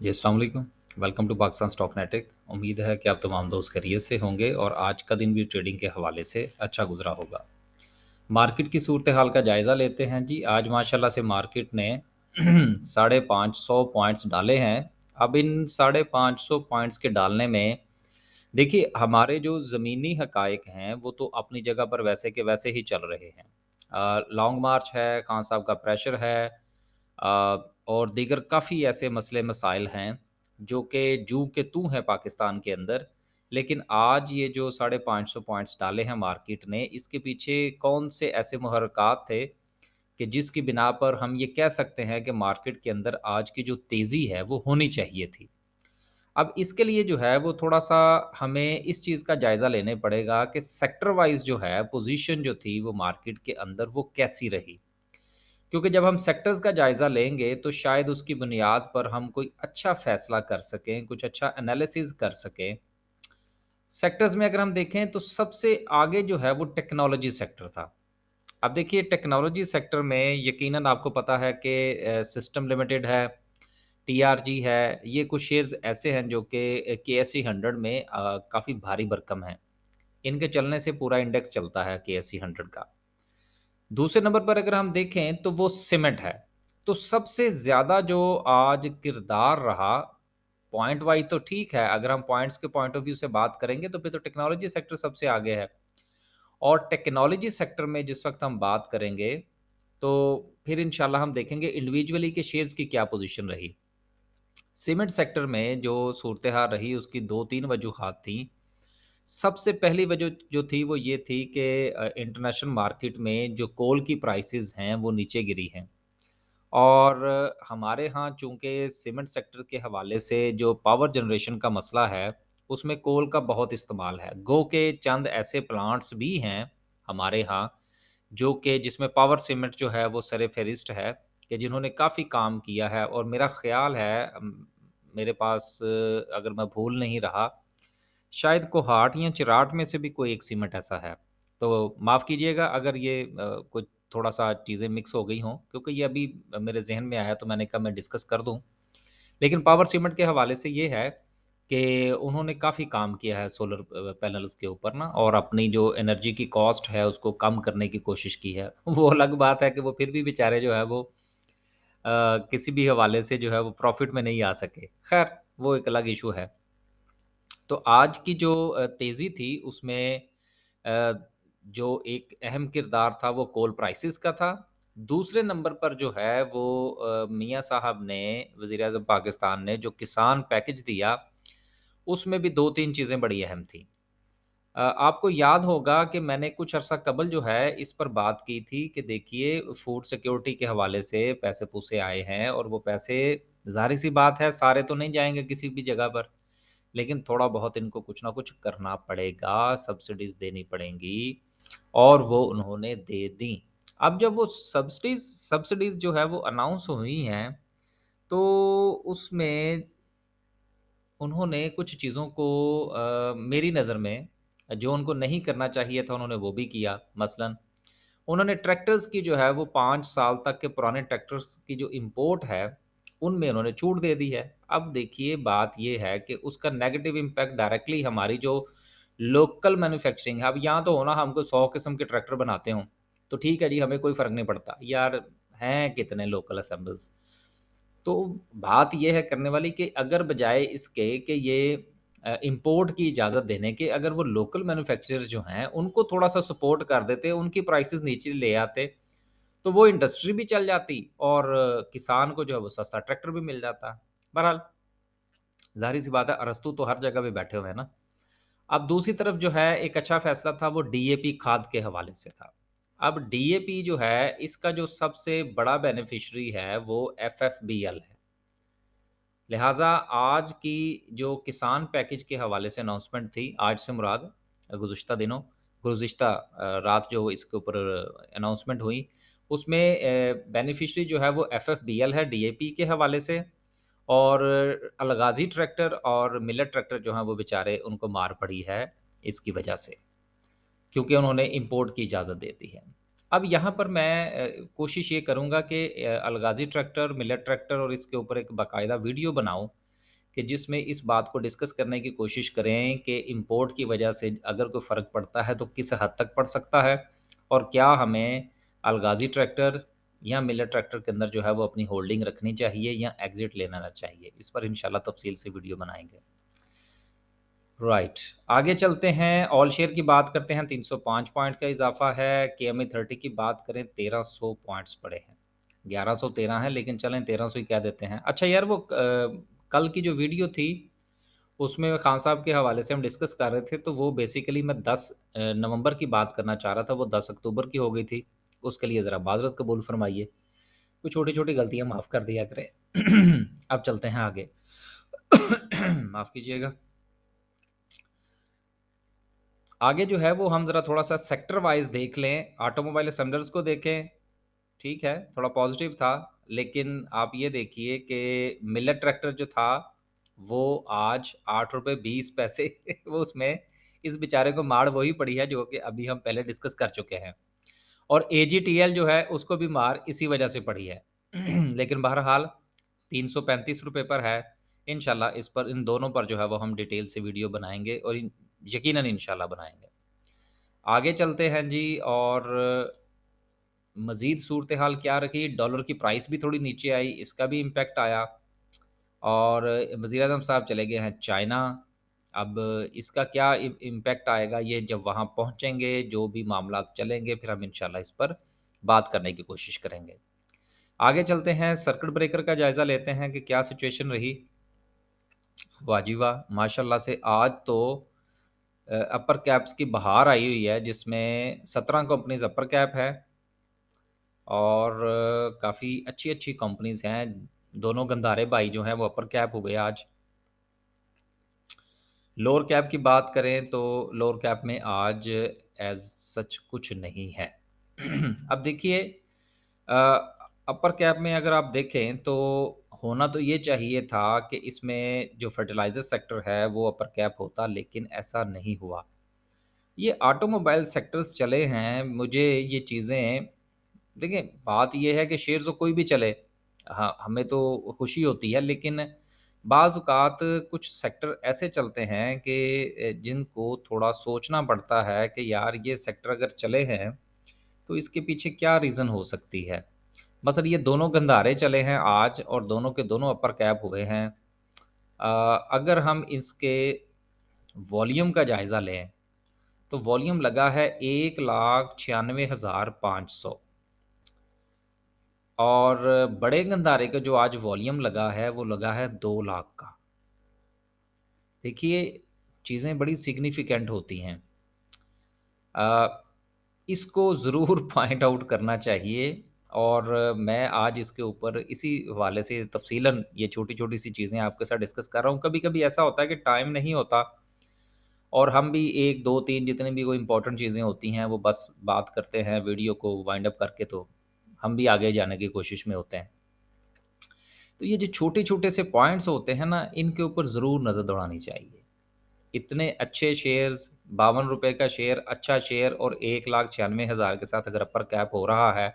जी, अस्सलाम वालेकुम। Welcome to Pakistan stock नेटिक। उम्मीद है कि आप तमाम दोस्त खैरियत से होंगे और आज का दिन भी ट्रेडिंग के हवाले से अच्छा गुजरा होगा। मार्केट की सूरत हाल का जायज़ा लेते हैं जी। आज माशाल्लाह से मार्केट ने 550 पॉइंट्स डाले हैं। अब इन 550 पॉइंट्स के डालने में देखिए हमारे जो ज़मीनी हकायक हैं वो तो अपनी जगह पर वैसे के वैसे ही चल रहे हैं। लॉन्ग मार्च है, खान साहब का प्रेशर है, और दीगर काफ़ी ऐसे मसले मसाइल हैं जो कि जूं के तू हैं पाकिस्तान के अंदर। लेकिन आज ये जो 550 पॉइंट्स डाले हैं मार्केट ने, इसके पीछे कौन से ऐसे मुहर्रिकात थे कि जिसकी बिना पर हम ये कह सकते हैं कि मार्केट के अंदर आज की जो तेज़ी है वो होनी चाहिए थी। अब इसके लिए जो है वो थोड़ा-सा हमें इस चीज़ का जायज़ा लेने पड़ेगा कि सेक्टर वाइज़ जो है पोज़ीशन जो थी वो मार्केट के अंदर वो कैसी रही? क्योंकि जब हम सेक्टर्स का जायज़ा लेंगे तो शायद उसकी बुनियाद पर हम कोई अच्छा फ़ैसला कर सकें, कुछ अच्छा एनालिसिस कर सकें। सेक्टर्स में अगर हम देखें तो सबसे आगे जो है वो टेक्नोलॉजी सेक्टर था। अब देखिए टेक्नोलॉजी सेक्टर में यकीनन आपको पता है कि सिस्टम लिमिटेड है, टीआरजी है, ये कुछ शेयर्स ऐसे हैं जो कि केएसई 100 में काफ़ी भारी भरकम हैं। इनके चलने से पूरा इंडेक्स चलता है केएसई 100 का। दूसरे नंबर पर अगर हम देखें तो वो सीमेंट है। तो सबसे ज़्यादा जो आज किरदार रहा, पॉइंट वाइज़ तो ठीक है, अगर हम पॉइंट्स के पॉइंट ऑफ व्यू से बात करेंगे तो फिर तो टेक्नोलॉजी सेक्टर सबसे आगे है। और टेक्नोलॉजी सेक्टर में जिस वक़्त हम बात करेंगे, तो फिर इंशाल्लाह हम देखेंगे इंडिविजुअली के शेयर्स की क्या पोज़ीशन रही। सीमेंट सेक्टर में जो सूरत-ए-हाल रही उसकी 2-3 वजूहात थी। सबसे पहली वजह जो थी वो ये थी कि इंटरनेशनल मार्केट में जो कोल की प्राइसेस हैं वो नीचे गिरी हैं। और हमारे यहाँ चूँकि सीमेंट सेक्टर के हवाले से जो पावर जनरेशन का मसला है, उसमें कोल का बहुत इस्तेमाल है। गो के चंद ऐसे प्लांट्स भी हैं हमारे यहाँ, जो कि जिसमें पावर सीमेंट जो है वो सर-ए-फ़हरिस्त है कि जिन्होंने काफ़ी काम किया है और मेरा ख़्याल है मेरे पास अगर मैं भूल नहीं रहा, शायद कोहाट या चिराट में से भी कोई एक सीमेंट ऐसा है। तो माफ़ कीजिएगा अगर ये कुछ थोड़ा-सा चीज़ें मिक्स हो गई हों, क्योंकि ये अभी मेरे ज़हन में आया तो मैंने कहा मैं डिस्कस कर दूँ। लेकिन पावर सीमेंट के हवाले से ये है कि उन्होंने काफ़ी काम किया है सोलर पैनल्स के ऊपर ना, और अपनी जो एनर्जी की कॉस्ट है उसको कम करने की कोशिश की है। वो अलग बात है कि वो फिर भी बेचारे जो है वो किसी भी हवाले से जो है वो प्रॉफ़िट में नहीं आ सके। ख़ैर वो एक अलग इश्यू है। तो आज की जो तेज़ी थी उसमें अ, जो एक अहम किरदार था वो कोल प्राइसेस का था। दूसरे नंबर पर जो है वो मियाँ साहब ने, वज़ीर-ए-आज़म पाकिस्तान ने जो किसान पैकेज दिया, उसमें भी 2-3 चीज़ें बड़ी अहम थी। आपको याद होगा कि मैंने कुछ अरसा कबल जो है इस पर बात की थी कि देखिए फूड सिक्योरिटी के हवाले से पैसे-पूसे आए हैं और वो पैसे ज़ाहिर-सी बात है सारे तो नहीं जाएँगे किसी भी जगह पर। लेकिन थोड़ा बहुत इनको कुछ ना कुछ करना पड़ेगा, सब्सिडीज़ देनी पड़ेंगी और वो उन्होंने दे दी। अब जब वो सब्सिडीज़ सब्सिडीज़ जो है वो अनाउंस हुई हैं, तो उसमें उन्होंने कुछ चीज़ों को मेरी नज़र में जो उनको नहीं करना चाहिए था उन्होंने वो भी किया। मसलन उन्होंने ट्रैक्टर्स की जो है वो 5 साल तक के पुराने ट्रैक्टर्स की जो इम्पोर्ट है, उनमें उन्होंने छूट दे दी है। अब देखिए बात ये है कि उसका नेगेटिव इम्पैक्ट डायरेक्टली हमारी जो लोकल मैन्युफैक्चरिंग है, अब यहाँ तो हो ना हमको 100 किस्म के ट्रैक्टर बनाते हों, तो ठीक है जी हमें कोई फ़र्क नहीं पड़ता। यार हैं कितने लोकल असेंबल्स। तो बात ये है करने वाली कि अगर बजाय इसके कि ये इम्पोर्ट की इजाज़त देने के, अगर वो लोकल मैन्युफैक्चरर्स जो हैं, उनको थोड़ा-सा सपोर्ट कर देते, उनकी प्राइसेज़ नीचे ले आते, तो वो इंडस्ट्री भी चल जाती और किसान को जो है वो सस्ता ट्रैक्टर भी मिल जाता। बहरहाल, ज़ाहिर-सी बात है अरस्तू तो हर जगह पे बैठे हुए हैं ना। अब दूसरी तरफ जो है एक अच्छा फ़ैसला था वो डीएपी खाद के हवाले से था। अब डीएपी जो है इसका जो सबसे बड़ा बेनिफिशियरी है वो एफएफबीएल है। लिहाज़ा आज की जो किसान पैकेज के हवाले से अनाउंसमेंट थी, आज से मुराद गुज़िश्ता दिनों, गुज़िश्ता रात जो इसके ऊपर अनाउंसमेंट हुई, उसमें बेनिफिशियरी जो है वो एफएफबीएल है डीएपी के हवाले से, और अलगाज़ी ट्रैक्टर और मिलेट ट्रैक्टर जो हैं वो बेचारे उनको मार पड़ी है इसकी वजह से। क्योंकि उन्होंने इम्पोर्ट की इजाज़त दे दी है। अब यहाँ पर मैं कोशिश ये करूँगा कि अलगाज़ी ट्रैक्टर, मिलेट ट्रैक्टर और इसके ऊपर एक बाकायदा वीडियो बनाऊँ, कि जिसमें इस बात को डिस्कस करने की कोशिश करें कि इंपोर्ट की वजह से अगर कोई फ़र्क पड़ता है तो किस हद तक पड़ सकता है, और क्या हमें अलगाज़ी ट्रैक्टर या मिलर ट्रैक्टर के अंदर जो है वो अपनी होल्डिंग रखनी चाहिए या एग्ज़िट ले लेना चाहिए। इस पर इंशाल्लाह तफ़सील से वीडियो बनाएँगे। राइट, आगे चलते हैं। ऑल शेयर की बात करते हैं, 305 पॉइंट का इजाफा है। केएमए 30 की बात करें, 1300 पॉइंट्स पड़े हैं। 1113 है, लेकिन चलें 1300 ही कह देते हैं। अच्छा यार, वो कल की जो वीडियो थी उसमें खान साहब के हवाले से हम डिस्कस कर रहे थे, तो वो बेसिकली मैं 10 नवंबर की बात करना चाह रहा था, वो 10 अक्टूबर की हो गई थी। उसके लिए ज़रा माज़रत कबूल फरमाइए। कुछ छोटी-छोटी गलतियाँ माफ़ कर दिया करें। अब चलते हैं आगे। माफ़ कीजिएगा। आगे जो है वो हम ज़रा थोड़ा-सा सेक्टर वाइज़ देख लें। ऑटोमोबाइल असेंबलर्स को देखें, ठीक है, थोड़ा पॉज़िटिव था। लेकिन आप ये देखिए कि मिलर ट्रैक्टर जो था, वो आज ₹8.20 वो उसमें इस बेचारे को मार वही पड़ी है जो कि अभी हम पहले डिस्कस कर चुके हैं। और एजीटीएल जो है उसको भी मार इसी वजह से पड़ी है। लेकिन बहरहाल ₹335 पर है। इंशाल्लाह इस पर, इन दोनों पर जो है वो हम डिटेल से वीडियो बनाएँगे और यकीनन इंशाल्लाह बनाएँगे। आगे चलते हैं जी। और मज़ीद सूरत-ए-हाल क्या रही, डॉलर की प्राइस भी थोड़ी नीचे आई, इसका भी इम्पैक्ट आया। और वज़ीर-ए-आज़म साहब चले गए हैं चाइना। अब इसका क्या इम्पैक्ट आएगा, ये जब वहाँ पहुँचेंगे, जो भी मामलात चलेंगे, फिर हम इंशाल्लाह इस पर बात करने की कोशिश करेंगे। आगे चलते हैं, सर्किट ब्रेकर का जायज़ा लेते हैं कि क्या सिचुएशन रही। वाह जी वाह! माशाल्लाह से आज तो अपर कैप्स की बहार आई हुई है, जिसमें 17 कंपनीज़ अपर कैप है और काफ़ी अच्छी-अच्छी कंपनीज़ हैं। दोनों गंधारे भाई जो हैं वो अपर कैप हुए आज। लोअर कैप की बात करें तो लोअर कैप में आज एज़ सच कुछ नहीं है। अब देखिए, अ, अपर कैप में अगर आप देखें तो होना तो ये चाहिए था कि इसमें जो फर्टिलाइज़र सेक्टर है वो अपर कैप होता, लेकिन ऐसा नहीं हुआ। ये ऑटोमोबाइल सेक्टर्स चले हैं, मुझे ये चीज़ें, देखिए बात ये है कि शेयर तो कोई भी चले, हाँ, हमें तो खुशी होती है, लेकिन बाज़ औक़ात कुछ सेक्टर ऐसे चलते हैं कि जिनको थोड़ा सोचना पड़ता है कि यार ये सेक्टर अगर चले हैं, तो इसके पीछे क्या रीज़न हो सकती है। मसलन ये दोनों गंधारे चले हैं आज और दोनों के दोनों अपर कैप हुए हैं। अगर हम इसके वॉल्यूम का जायज़ा लें, तो वॉल्यूम लगा है 1,96,500, और बड़े गंधारे का जो आज वॉल्यूम लगा है, वो लगा है 2 लाख का। देखिए, चीज़ें बड़ी सिग्निफिकेंट होती हैं। अ, इसको ज़रूर पॉइंट आउट करना चाहिए, और मैं आज इसके ऊपर इसी हवाले से तफ़सीलन ये छोटी-छोटी सी चीज़ें आपके साथ डिस्कस कर रहा हूँ। कभी-कभी ऐसा होता है कि टाइम नहीं होता, और हम भी 1, 2, 3 जितनी भी कोई इम्पोर्टेंट चीज़ें होती हैं, वो बस बात करते हैं वीडियो को वाइंड अप करके, तो हम भी आगे जाने की कोशिश में होते हैं। तो ये जो छोटे-छोटे से पॉइंट्स होते हैं ना, इनके ऊपर ज़रूर नज़र दौड़ानी चाहिए। इतने अच्छे शेयर्स, ₹52 का शेयर, अच्छा शेयर, और 1,96,000 के साथ अगर अपर कैप हो रहा है,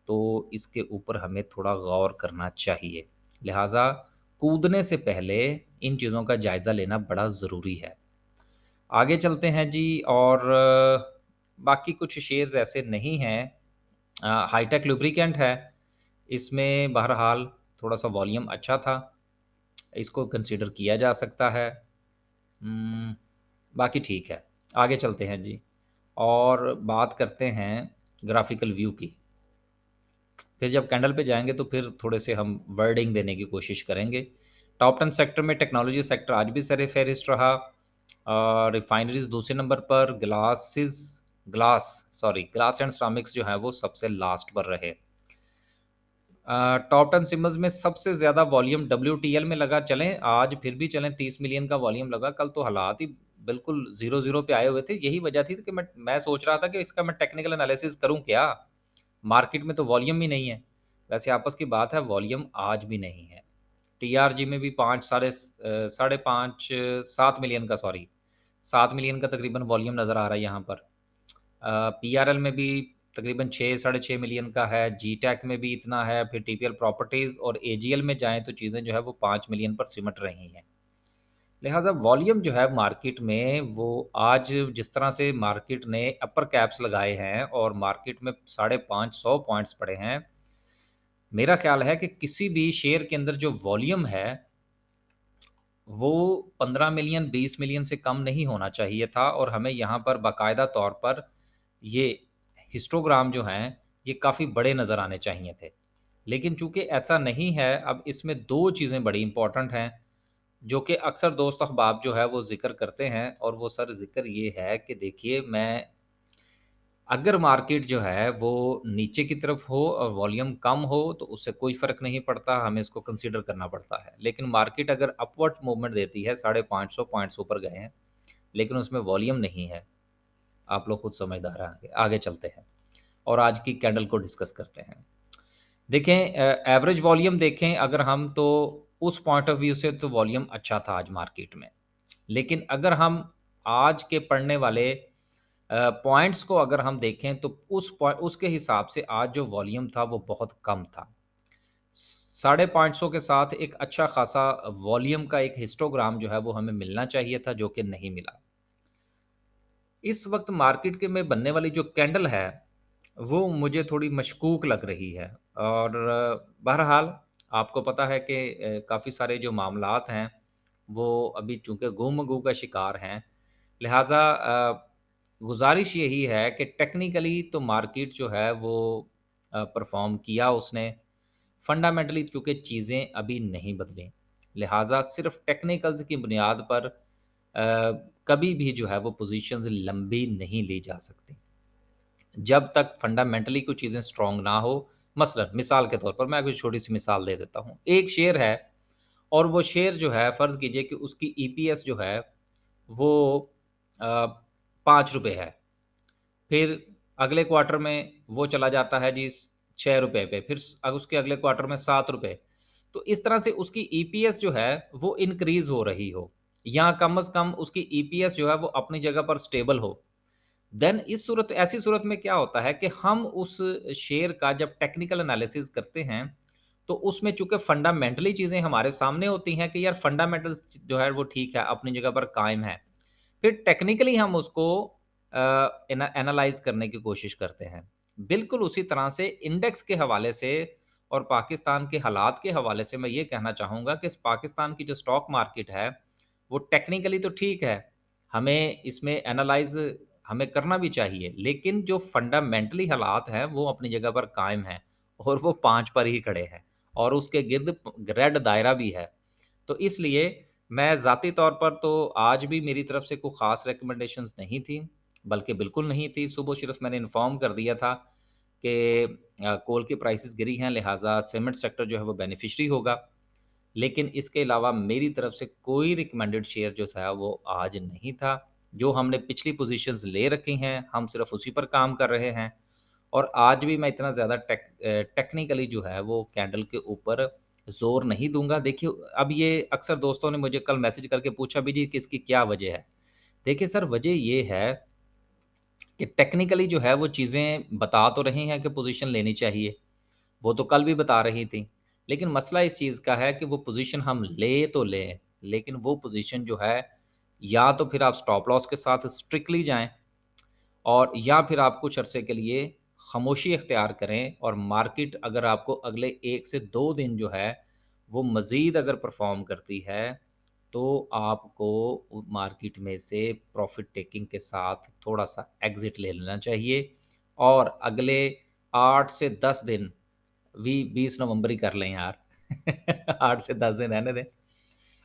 तो इसके ऊपर हमें थोड़ा गौर करना चाहिए। लिहाज़ा कूदने से पहले इन चीज़ों का जायज़ा लेना बड़ा ज़रूरी है। आगे चलते हैं जी। और बाकी कुछ शेयर्स ऐसे नहीं हैं। हाईटेक लुब्रिकेंट है, इसमें बहरहाल थोड़ा-सा वॉल्यूम अच्छा था, इसको कंसीडर किया जा सकता है। बाकी ठीक है। आगे चलते हैं जी, और बात करते हैं ग्राफ़िकल व्यू की। फिर जब कैंडल पे जाएँगे तो फिर थोड़े से हम वर्डिंग देने की कोशिश करेंगे। टॉप 10 सेक्टर में टेक्नोलॉजी सेक्टर आज भी सर-ए-फ़हरिस्त रहा। रिफ़ाइनरीज़ दूसरे नंबर पर, ग्लास एंड सिरेमिक्स जो है वो सबसे लास्ट पर रहे। टॉप 10 सिम्बल्स में सबसे ज़्यादा वॉल्यूम डब्ल्यूटीएल में लगा। चलें, आज फिर भी चलें, 30 मिलियन का वॉल्यूम लगा। कल तो हालात ही बिल्कुल 0-0 पे आए हुए थे। यही वजह थी कि मैं सोच रहा था कि इसका मैं टेक्निकल एनालिसिस करूँ क्या? मार्केट में तो वॉल्यूम ही नहीं है। वैसे आपस की बात है, वॉल्यूम आज भी नहीं है। टीआरजी में भी 5 साढ़े 5 7 मिलियन का, सॉरी, 7 मिलियन का तकरीबन वॉल्यूम नज़र आ रहा है यहाँ पर। पीआरएल में भी तकरीबन 6 साढ़े 6 मिलियन का है, जीटेक में भी इतना है, फिर टीपीएल प्रॉपर्टीज़ और एजीएल में जाएँ तो चीज़ें जो है वो 5 मिलियन पर सिमट रही हैं। लिहाज़ा वॉल्यूम जो है मार्केट में वो आज जिस तरह से मार्केट ने अपर कैप्स लगाए हैं और मार्केट में 550 पॉइंट्स पड़े हैं, मेरा ख़्याल है कि किसी भी शेयर के अंदर जो वॉल्यूम है, वो 15 मिलियन 20 मिलियन से कम नहीं होना चाहिए था और हमें यहाँ पर बाकायदा तौर पर ये हिस्टोग्राम जो हैं, ये काफ़ी बड़े नज़र आने चाहिए थे। लेकिन चूँकि ऐसा नहीं है, अब इसमें 2 चीज़ें बड़ी इम्पोर्टेंट हैं, जो कि अक्सर दोस्त अहबाब जो है वो ज़िक्र करते हैं और वो सर ज़िक्र ये है कि देखिए मैं अगर मार्केट जो है वो नीचे की तरफ हो और वॉल्यूम कम हो तो उससे कोई फ़र्क नहीं पड़ता, हमें इसको कंसीडर करना पड़ता है। लेकिन मार्केट अगर अपवर्ड मूवमेंट देती है, 550 पॉइंट्स ऊपर गए हैं, लेकिन उसमें वॉल्यूम नहीं है, आप लोग खुद समझदार हैं, आगे आगे चलते हैं और आज की कैंडल को डिस्कस करते हैं। देखें एवरेज वॉल्यूम देखें अगर हम तो उस पॉइंट ऑफ व्यू से तो वॉल्यूम अच्छा था आज मार्केट में। लेकिन अगर हम आज के पढ़ने वाले पॉइंट्स को अगर हम देखें तो उसके हिसाब से आज जो वॉल्यूम था वो बहुत कम था। 550 के साथ एक अच्छा खासा वॉल्यूम का एक हिस्टोग्राम जो है वो हमें मिलना चाहिए था जो कि नहीं मिला। इस वक़्त मार्केट के में बनने वाली जो कैंडल है, वो मुझे थोड़ी मशकूक लग रही है और बहरहाल आपको पता है कि काफ़ी सारे जो मामलात हैं, वो अभी चूँकि गुम-गू का शिकार हैं, लिहाज़ा गुज़ारिश यही है कि टेक्निकली तो मार्केट जो है वो परफ़ॉर्म किया उसने, फंडामेंटली चूँकि चीज़ें अभी नहीं बदलीं, लिहाज़ा सिर्फ़ टेक्निकल्स की बुनियाद पर कभी भी जो है वो पोज़ीशंस लंबी नहीं ली जा सकती। जब तक फंडामेंटली कुछ चीज़ें स्ट्रॉन्ग ना हो, मसलन मिसाल के तौर पर मैं कोई छोटी-सी मिसाल दे देता हूँ। एक शेयर है और वो शेयर जो है फ़र्ज़ कीजिए कि उसकी ईपीएस जो है वो अ, ₹5 है। फिर अगले क्वार्टर में वो चला जाता है जी ₹6 पे, फिर उसके अगले क्वार्टर में ₹7। तो इस तरह से उसकी ईपीएस जो है वो इंक्रीज़ हो रही हो या कम से कम उसकी ईपीएस जो है वो अपनी जगह पर स्टेबल हो। देन ऐसी सूरत में क्या होता है कि हम उस शेयर का जब टेक्निकल एनालिसिस करते हैं, तो उसमें चूँकि फंडामेंटली चीज़ें हमारे सामने होती हैं कि यार फंडामेंटल्स जो है वो ठीक है, अपनी जगह पर कायम है। फिर टेक्निकली हम उसको एनालाइज़ करने की कोशिश करते हैं। बिल्कुल उसी तरह से इंडेक्स के हवाले से और पाकिस्तान के हालात के हवाले से मैं ये कहना चाहूँगा कि पाकिस्तान की जो स्टॉक मार्केट है, वो टेक्निकली तो ठीक है। हमें इसमें एनालाइज़ हमें करना भी चाहिए, लेकिन जो फंडामेंटली हालात हैं, वो अपनी जगह पर कायम हैं और वो 5 पर ही खड़े हैं और उसके गिर्द रेड दायरा भी है। तो इसलिए मैं ज़ाती तौर पर तो आज भी मेरी तरफ से कोई ख़ास रिकमेंडेशंस नहीं थी, बल्कि बिल्कुल नहीं थी। सुबह सिर्फ़ मैंने इन्फ़ॉर्म कर दिया था कि कोल की प्राइसेज़ गिरी हैं, लिहाज़ा सीमेंट सेक्टर जो है वो बेनिफिशियरी होगा। लेकिन इसके अलावा मेरी तरफ से कोई रिकमेंडेड शेयर जो था वो आज नहीं था। जो हमने पिछली पोज़ीशंस ले रखी हैं, हम सिर्फ़ उसी पर काम कर रहे हैं और आज भी मैं इतना ज़्यादा टेक्निकली जो है वो कैंडल के ऊपर ज़ोर नहीं दूँगा। देखिए, अब ये अक्सर दोस्तों ने मुझे कल मैसेज करके पूछा भी जी कि इसकी क्या वजह है? देखिए सर, वजह ये है कि टेक्निकली जो है वो चीज़ें बता तो रही हैं कि पोज़ीशन लेनी चाहिए। वो तो कल भी बता रही थी। लेकिन मसला इस चीज़ का है कि वो पोज़ीशन हम ले तो लें, लेकिन वो पोज़ीशन जो है या तो फिर आप स्टॉप लॉस के साथ स्ट्रिक्टली जाएँ और या फिर आप कुछ अरसे के लिए खामोशी इख्तियार करें और मार्केट अगर आपको अगले 1 से 2 दिन जो है, वो मज़ीद अगर परफ़ॉर्म करती है, तो आपको मार्केट में से प्रॉफ़िट टेकिंग के साथ थोड़ा-सा एग्ज़िट ले लेना चाहिए और अगले 8 से 10 दिन 20 नवंबर ही कर लें यार 8 से 10 दिन रहने दें।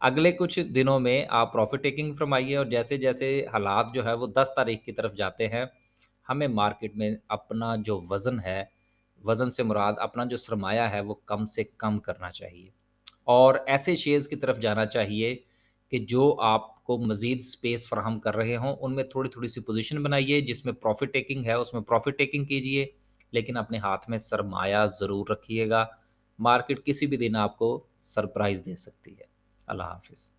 अगले कुछ दिनों में आप प्रॉफ़िट टेकिंग फरमाइए और जैसे-जैसे हालात जो है वो 10 तारीख की तरफ जाते हैं, हमें मार्केट में अपना जो वज़न है, वज़न से मुराद अपना जो सरमाया है वो कम से कम करना चाहिए। और ऐसे शेयर्स की तरफ जाना चाहिए कि जो आपको मज़ीद स्पेस फ़राहम कर रहे हों, उनमें थोड़ी-थोड़ी सी पोज़ीशन बनाइए, जिसमें प्रॉफ़िट टेकिंग है, उसमें प्रॉफ़िट टेकिंग कीजिए, लेकिन अपने हाथ में सरमाया ज़रूर रखिएगा। मार्केट किसी भी दिन आपको सरप्राइज़ दे सकती है। अल्लाह हाफ़िज़।